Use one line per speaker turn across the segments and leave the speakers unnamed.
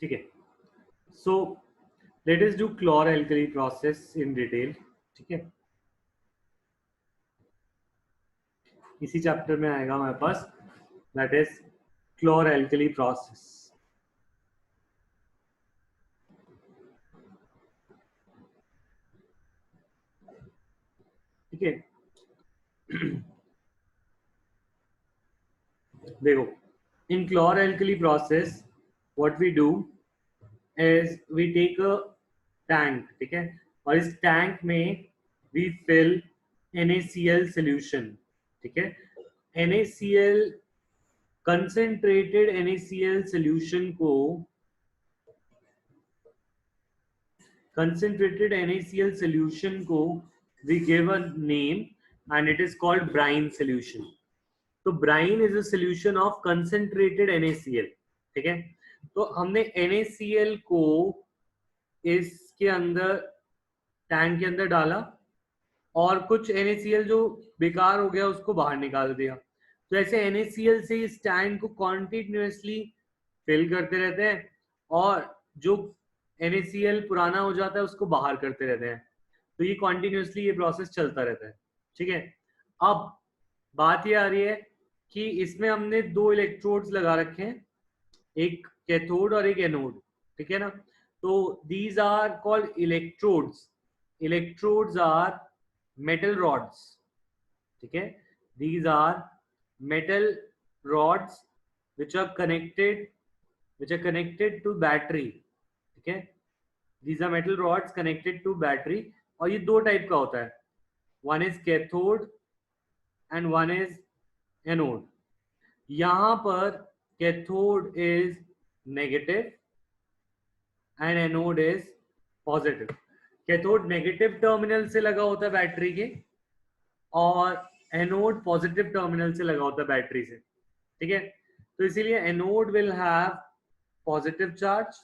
ठीक है। So let us do chlor alkali process in detail. ठीक है, इसी चैप्टर में आएगा हमारे पास, that is chlor alkali process. ठीक है, देखो, in chlor alkali process what we do is we take a tank. ठीक है, और इस टैंक में वी फिल NaCl सॉल्यूशन। ठीक है, NaCl कंसंट्रेटेड NaCl सॉल्यूशन को, concentrated NaCl solution को we give a name and it is called brine solution. तो brine is a solution of concentrated NaCl. ठीक है, तो हमने NaCl को इसके अंदर, टैंक के अंदर डाला और कुछ NaCl जो बेकार हो गया उसको बाहर निकाल दिया। तो ऐसे NaCl से इस टैंक को कॉन्टिन्यूसली फिल करते रहते हैं और जो NaCl पुराना हो जाता है उसको बाहर करते रहते हैं। तो ये कॉन्टिन्यूसली ये प्रोसेस चलता रहता है। ठीक है, अब बात ये आ रही है कि इसमें हमने दो इलेक्ट्रोड्स लगा रखे हैं, एक कैथोड और एक एनोड। ठीक है ना, तो these are called electrodes. Electrodes are metal rods. ठीक है, these are metal rods which are connected to battery. ठीक है, these are metal rods connected to battery और ये दो टाइप का होता है, one is cathode and one is anode. यहाँ पर cathode is negative and anode is positive. Cathode negative terminal से लगा होता है बैटरी के और एनोड पॉजिटिव टर्मिनल से लगा होता है बैटरी से। ठीक है, तो इसीलिए anode will have positive charge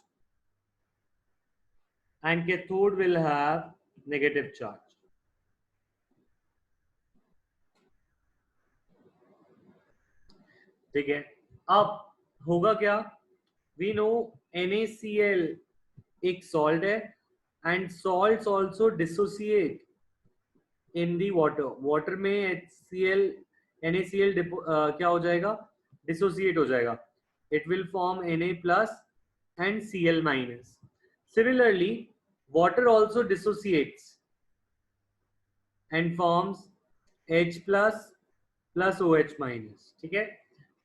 and cathode will have negative charge. ठीक है, अब होगा क्या, वी नो NaCl एक सॉल्ट है and salts also dissociate in the water. Water में HCl NaCl क्या हो जाएगा, डिसोसिएट हो जाएगा। It will form Na plus and Cl minus. Similarly water also dissociates and forms H plus plus OH minus. ठीक है,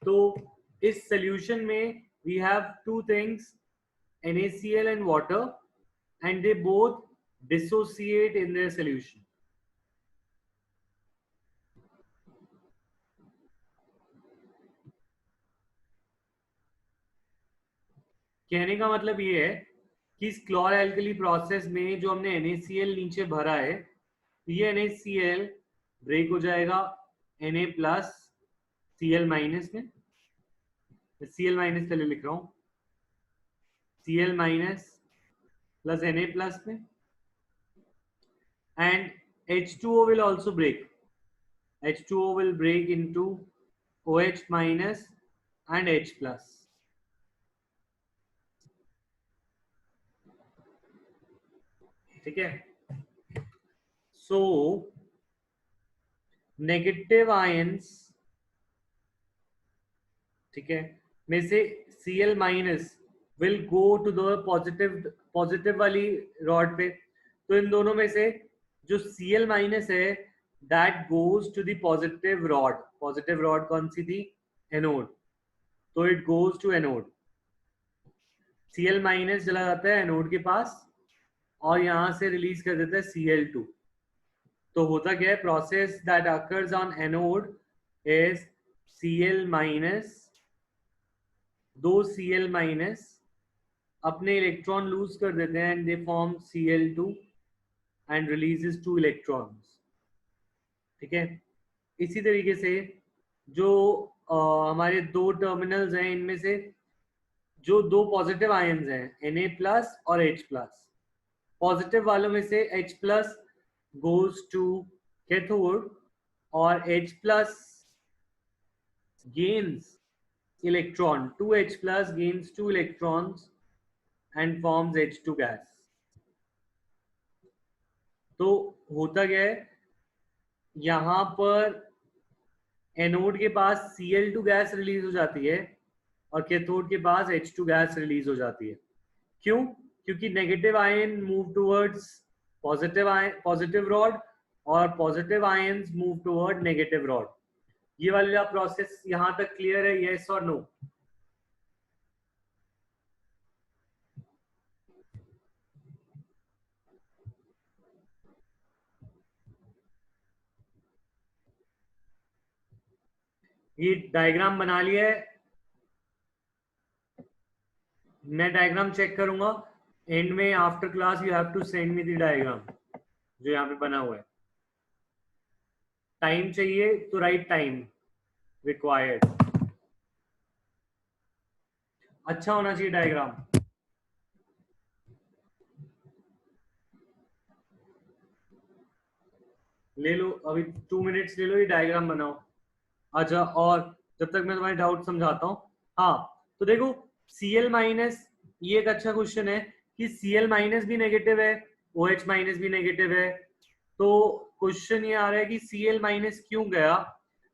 तो इस सॉल्यूशन में we have two things, NaCl and water, and they both dissociate in their solution. कहने का मतलब ये है कि इस क्लोर एल्कली प्रोसेस में जो हमने NaCl नीचे भरा है, ये NaCl ब्रेक हो जाएगा Na प्लस Cl माइनस में। Cl माइनस पहले लिख रहा हूं, Cl minus plus Na plus में, and H2O will also break. H2O will break into OH minus and H plus. ठीक है, सो नेगेटिव आयंस, ठीक है, में से Cl minus will go to the positive वाली रॉड पे। तो इन दोनों में से जो Cl माइनस है that goes to the positive rod. Positive rod कौन सी थी, एनोड, तो it goes to anode. Cl minus चला जाता है एनोड के पास और यहां से रिलीज कर देता है Cl2। तो होता क्या है, process that occurs on anode is Cl minus, दो Cl माइनस अपने इलेक्ट्रॉन लूज कर देते हैं and they form Cl2 and releases 2 electrons. ठीक है, इसी तरीके से जो हमारे दो टर्मिनल्स हैं, इनमें से जो दो पॉजिटिव आयंस हैं Na प्लस और H प्लस, पॉजिटिव वालों में से H plus goes to cathode और H plus gains electron, 2H plus gains 2 electrons and forms H2 gas. तो होता क्या है, यहां पर एनोड के पास Cl2 गैस रिलीज हो जाती है और कैथोड के पास H2 गैस रिलीज हो जाती है. क्यों? क्योंकि negative ion move towards positive rod और positive ions move toward negative rod. ये वाला प्रोसेस यहां तक क्लियर है? यस और नो? ये डायग्राम बना लिया है. मैं डायग्राम चेक करूंगा एंड में. After class you have to send me the diagram जो यहाँ पे बना हुआ है. टाइम चाहिए तो राइट टाइम रिक्वायर्ड. अच्छा होना चाहिए डायग्राम. ले लो अभी 2 मिनट्स ले लो, ये डायग्राम बनाओ. अच्छा, और जब तक मैं तुम्हारे डाउट समझाता हूँ. हाँ, तो देखो Cl माइनस, ये एक अच्छा क्वेश्चन है कि Cl माइनस भी नेगेटिव है, OH माइनस भी नेगेटिव है. तो क्वेश्चन ये आ रहा है कि Cl माइनस क्यों गया.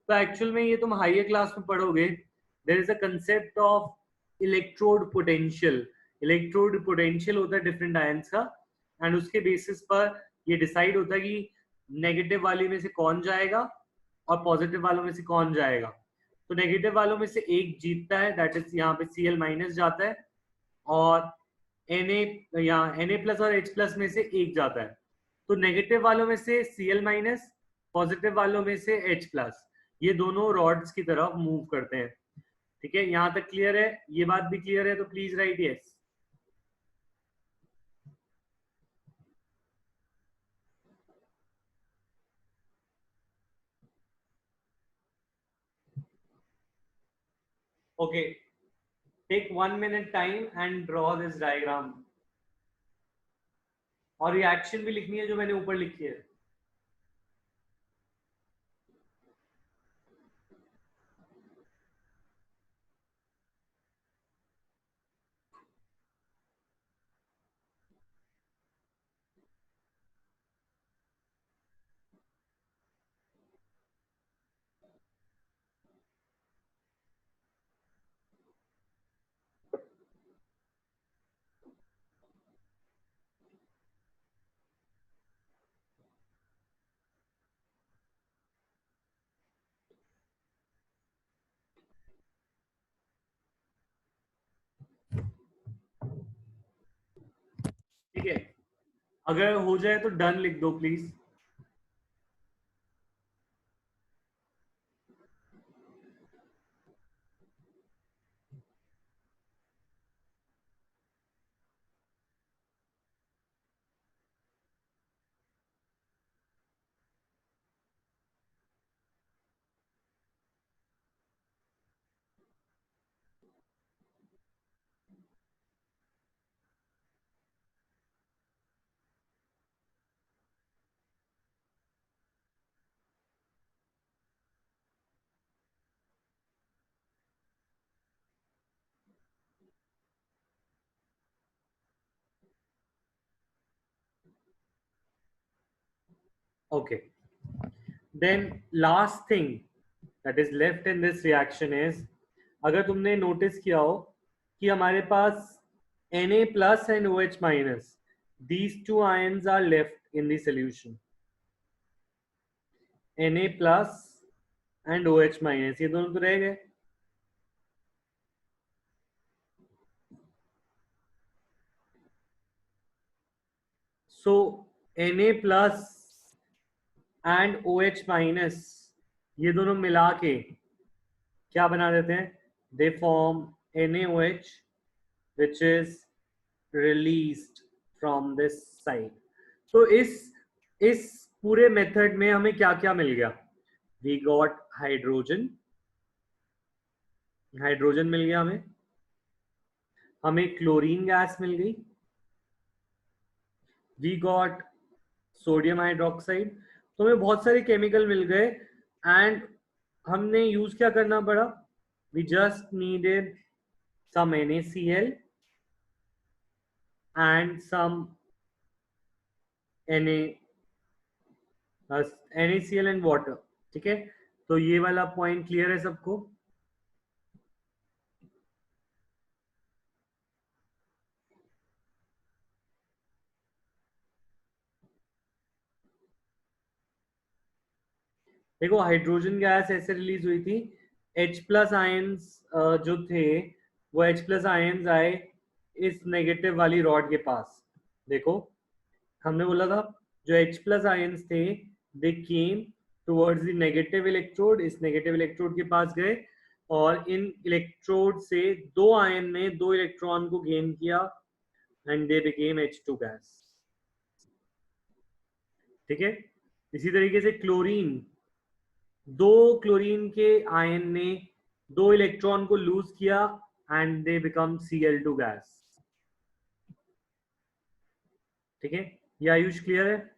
तो एक्चुअल में ये तुम हायर क्लास में पढ़ोगे. There is a concept of electrode potential. Electrode potential होता है डिफरेंट आयंस का, एंड उसके बेसिस पर ये डिसाइड होता है कि नेगेटिव वाले में से कौन जाएगा और पॉजिटिव वालों में से कौन जाएगा. तो नेगेटिव वालों में से एक जीतता है, दैट इज यहाँ पे Cl माइनस जाता है, और Na यहाँ Na प्लस और H प्लस में से एक जाता है. तो नेगेटिव वालों में से Cl माइनस, पॉजिटिव वालों में से H प्लस, ये दोनों रॉड्स की तरफ मूव करते हैं. ठीक है, यहाँ तक क्लियर है? ये बात भी क्लियर है तो please write yes. Okay, take 1 minute time and draw this diagram. और रिएक्शन भी लिखनी है जो मैंने ऊपर लिखी है. ठीक है, अगर हो जाए तो डन लिख दो please. Okay, then last thing that is left in this reaction is, अगर तुमने नोटिस किया हो कि हमारे पास Na plus and OH minus, these two ions are left in the solution. Na plus and OH minus, ये दोनों तो रह गए. So Na plus and OH minus, ये दोनों मिला के क्या बना देते हैं? They form NaOH which is released from this side. तो इस पूरे मेथड में हमें क्या क्या मिल गया? We got हाइड्रोजन मिल गया, हमें क्लोरीन गैस मिल गई, वी गॉट सोडियम हाइड्रोक्साइड. तो हमें बहुत सारे केमिकल मिल गए एंड हमने यूज क्या करना पड़ा? We just needed some NaCl and some Na, NaCl and water. ठीक है, तो ये वाला पॉइंट क्लियर है सबको? देखो हाइड्रोजन गैस ऐसे रिलीज हुई थी, H प्लस आयंस जो थे वो H प्लस आयंस आए इस नेगेटिव वाली रॉड के पास। देखो हमने बोला था जो H प्लस आयंस थे दे केम टुवर्ड्स द नेगेटिव इलेक्ट्रोड, इस नेगेटिव इलेक्ट्रोड के पास गए और इन इलेक्ट्रोड से दो आयन ने दो इलेक्ट्रॉन को गेन किया and they became H2 gas. ठीक है, इसी तरीके से क्लोरीन, दो क्लोरीन के आयन ने दो इलेक्ट्रॉन को लूज किया and they become Cl2 gas. ठीक है, ये आयुष क्लियर है?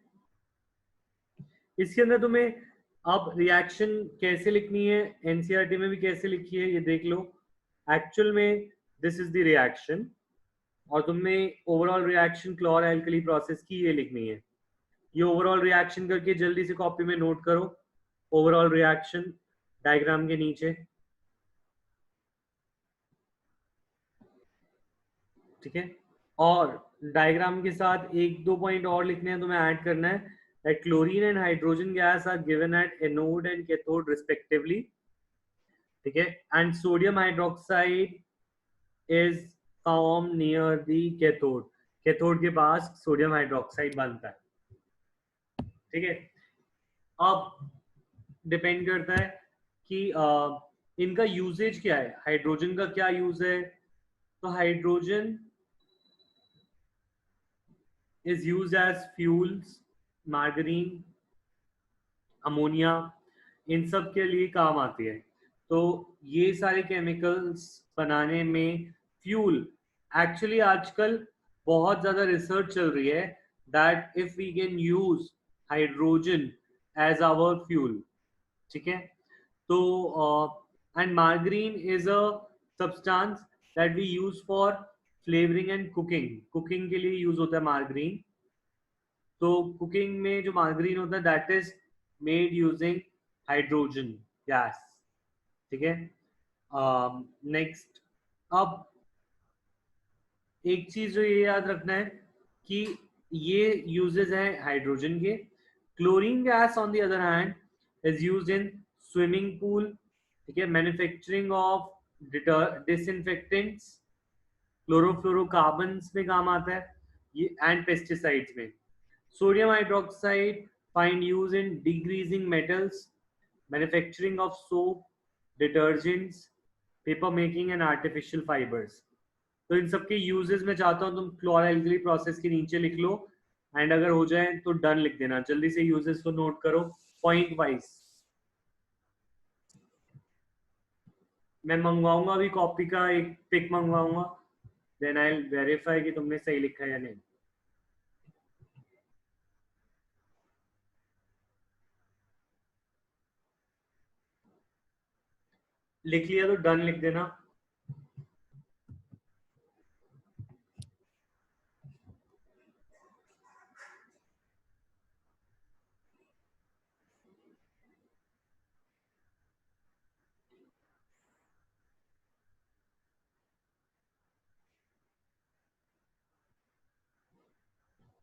इसके अंदर तुम्हें अब रिएक्शन कैसे लिखनी है, एनसीईआरटी में भी कैसे लिखी है ये देख लो। एक्चुअल में दिस इज द रिएक्शन और तुमने ओवरऑल रिएक्शन क्लोर एल्कली प्रोसेस की ये लिखनी है। ये ओवरऑल रिएक्शन करके जल्दी से कॉपी में नोट करो, ओवरऑल रिएक्शन डायग्राम के नीचे। ठीक है, और डायग्राम के साथ एक दो पॉइंट और लिखने हैं, तुम्हें ऐड करना है that chlorine and hydrogen gas are given at anode and cathode respectively. ठीक है, and sodium hydroxide is formed near the cathode, cathode के पास सोडियम हाइड्रोक्साइड बनता है। ठीक है, अब डिपेंड करता है कि इनका यूजेज क्या है, हाइड्रोजन का क्या यूज है। तो hydrogen is used as fuels, margarine, ammonia, इन सब के लिए काम आती है। तो ये सारे केमिकल्स बनाने में फ्यूल, एक्चुअली आजकल बहुत ज्यादा रिसर्च चल रही है that if we can use hydrogen as our fuel. ठीक है, तो and margarine is a substance that we use for flavouring and cooking, cooking के लिए यूज होता है मार्गरीन। तो कुकिंग में जो मार्गरीन होता है that is made using hydrogen gas. ठीक है, नेक्स्ट अब एक चीज जो ये याद रखना है कि ये यूजेस हैं हाइड्रोजन के। Chlorine gas on the other hand is used in swimming pool. ठीक है, मैन्युफैक्चरिंग ऑफ डिसइंफेक्टेंट्स, क्लोरोफ्लोरोकार्बन्स में काम आता है ये, एंड पेस्टिसाइड्स में। Sodium hydroxide find use in degreasing metals, manufacturing of soap, detergents, paper making and artificial fibres. तो इन सब के यूजेस में चाहता हूं तुम क्लोर एल्कली प्रोसेस के नीचे लिख लो एंड अगर हो जाए तो डन लिख देना। जल्दी से यूजेस को नोट करो पॉइंट वाइज। मैं मंगवाऊंगा अभी कॉपी का एक पिक मंगवाऊंगा, देन आई विल वेरीफाई कि तुमने सही लिखा है या नहीं। लिख लिया तो डन लिख देना।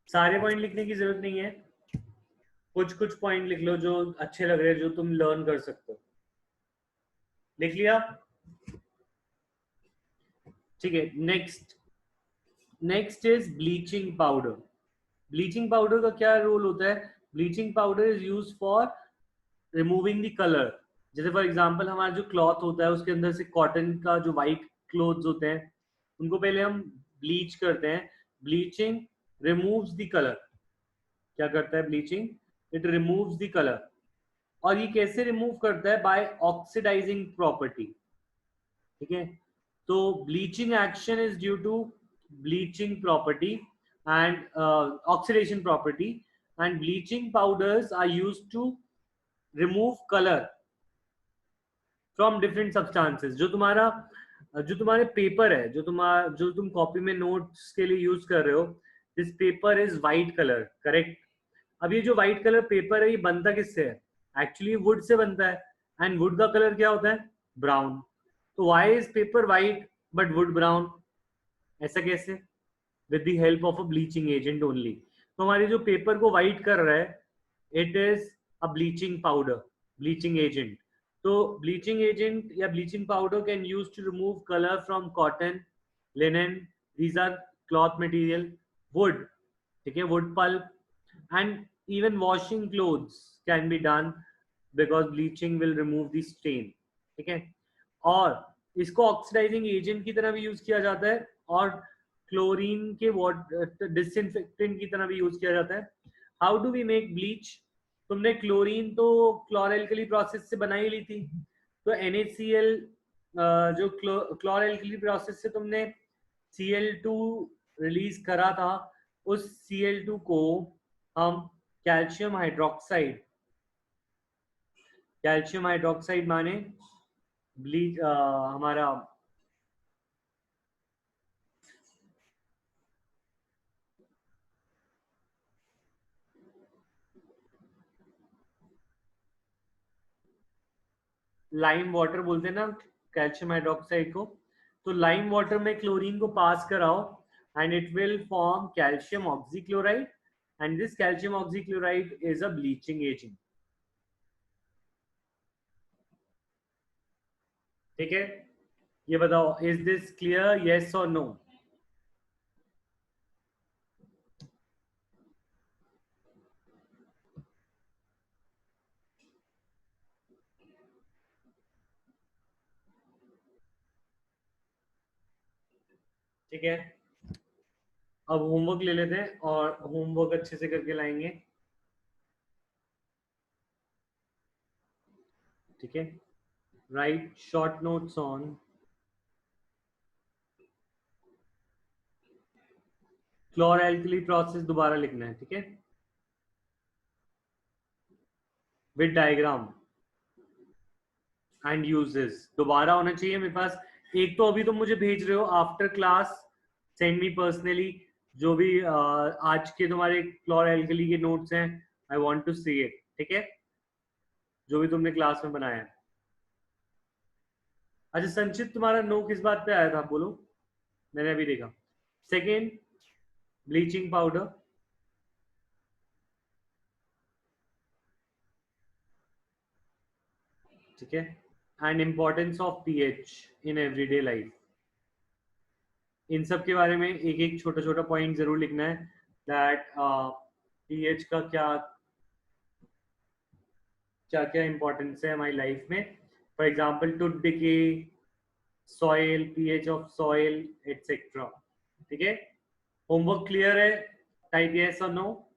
सारे पॉइंट लिखने की जरूरत नहीं है, कुछ कुछ पॉइंट लिख लो जो अच्छे लग रहे हैं, जो तुम लर्न कर सकते हो। लिख लिया? ठीक है, next next is bleaching powder. Bleaching powder का क्या रोल होता है? Bleaching powder is use for removing the colour. जैसे फॉर एग्जांपल हमारा जो क्लॉथ होता है उसके अंदर से कॉटन का जो वाइट क्लोथ्स होते हैं उनको पहले हम ब्लीच करते हैं। Bleaching removes the colour. क्या करता है bleaching? It removes the colour. और ये कैसे रिमूव करता है? By oxidising property. ठीक है, तो bleaching action is due to bleaching property and oxidation property, and bleaching powders are used to remove color from different substances। जो तुम्हारा जो तुम्हारे पेपर है, जो तुम कॉपी में नोट्स के लिए यूज कर रहे हो, this paper is white colour, correct. अब ये जो व्हाइट कलर पेपर है, ये बनता किससे है? एक्चुअली वुड से बनता है, एंड वुड का कलर क्या होता है? ब्राउन। तो why is paper white but wood brown? ऐसा कैसे? With the help of a bleaching agent only. तो हमारे जो पेपर को व्हाइट कर रहा है, it is a bleaching powder, bleaching agent. तो ब्लीचिंग एजेंट या bleaching powder can use to remove colour from cotton, linen, these are cloth material, wood, ठीक है, wood pulp, and even washing clothes can be done because bleaching will remove the stain, ठीक है। और इसको oxidising agent की तरह भी use किया जाता है, और क्लोरीन के वाटर डिसइंफेक्टेंट की तरह भी यूज किया जाता है। How do we make bleach? तुमने क्लोरीन तो क्लोरएल्कली प्रोसेस से बना ही ली थी, तो NaCl, जो क्लोरएल्कली प्रोसेस से तुमने Cl2 रिलीज करा था, उस Cl2 को हम कैल्शियम हाइड्रोक्साइड माने ब्लीच, हमारा लाइम वाटर बोलते हैं ना कैल्शियम हाइड्रोक्साइड को। तो लाइम वाटर में क्लोरीन को पास कराओ, and it will form calcium oxychloride, and this calcium oxychloride is a bleaching agent, ठीक है। ये बताओ, इज दिस क्लियर, येस और नो? ठीक है, अब होमवर्क ले लेते हैं और होमवर्क अच्छे से करके लाएंगे, ठीक है। Write short notes on chloralkali process, दोबारा लिखना है, ठीक है, विद डायग्राम एंड यूजेस दोबारा होना चाहिए मेरे पास। एक तो अभी तुम मुझे भेज रहे हो after class, send me personally, जो भी आज के तुम्हारे क्लोरएल्कली के नोट्स हैं, I want to see it, ठीक है, जो भी तुमने क्लास में बनाया है। अच्छा संचित, तुम्हारा नो किस बात पे आया था, बोलो, मैंने अभी देखा। सेकेंड, ब्लीचिंग पाउडर, ठीक है, and importance of pH in everyday life. इन सब के बारे में एक एक छोटा छोटा पॉइंट जरूर लिखना है, दैट पीएच का क्या क्या क्या इंपॉर्टेंस है हमारी लाइफ में। For example to decay soil, pH of soil, etcetera, ठीक है। होमवर्क क्लियर है? टाइप यस और नो।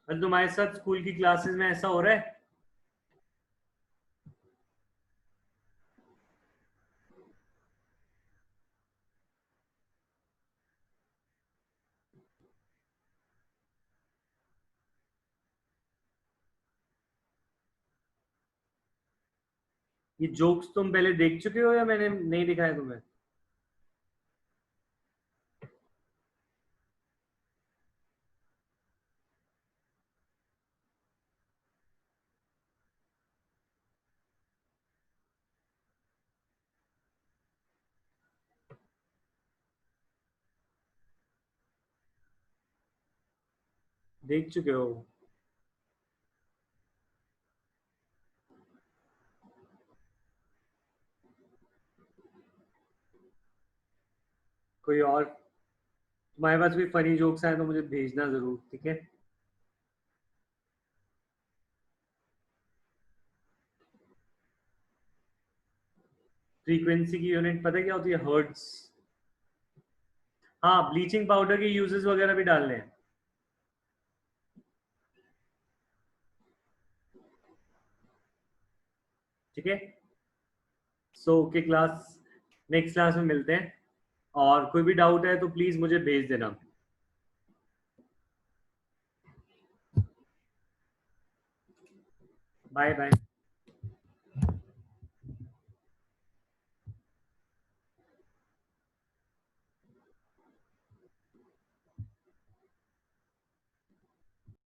तुम्हारे साथ स्कूल की क्लासेस में ऐसा हो रहा है? ये जोक्स तुम पहले देख चुके हो या मैंने नहीं दिखाया तुम्हें? देख चुके हो? कोई और तुम्हारे पास कोई फनी जोक्स आए तो मुझे भेजना जरूर, ठीक है। फ्रीक्वेंसी की यूनिट पता है क्या होती है? हर्ट्स। हाँ, ब्लीचिंग पाउडर के यूजेस वगैरह भी डालने हैं, ठीक है। So okay class, next class में मिलते हैं। और कोई भी डाउट है तो प्लीज मुझे भेज देना। Bye bye.